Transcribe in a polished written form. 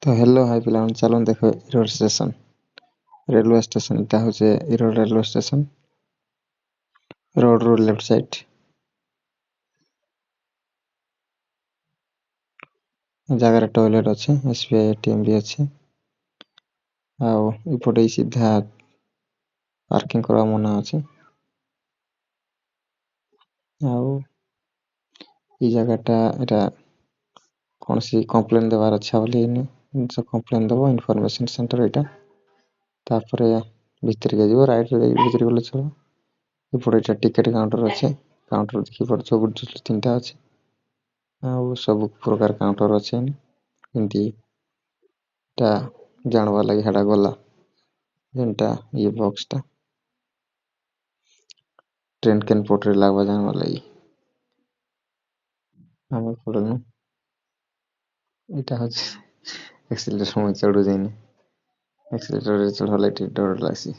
तो hello hi पिलान चलो देखो इरोड स्टेशन रेलवे स्टेशन इटा होचे इरोड रेलवे स्टेशन रोड रो लेफ्ट साइड जगह टॉयलेट अच्छे एसबीआई एटीएम भी अच्छे आउ इपटे सीधा पार्किंग करवा मना अच्छे आउ ई जगहटा एटा कौन सी कंप्लेन देवार अच्छा बोली जो कंप्लेन देबो इनफॉरमेशन सेंटर एटा तापरे भीतर के जीवो राइट रे भीतर गले चलो इपटे एटा टिकट काउंटर अच्छे काउंटर देखि पड़छो गुड तीनटा अच्छे आउ सब प्रकार काउंटर अच्छे एंती ता जानवा लगी हेडा गला जेनटा ये बॉक्स टा ट्रेन केन पोटरे लागवा जानवा लगी आमे पड़नु इटा हछ एक्सीलरेटर में चढ़ू जाइनी एक्सीलरेटर चढ़वा लगी डर लागसी।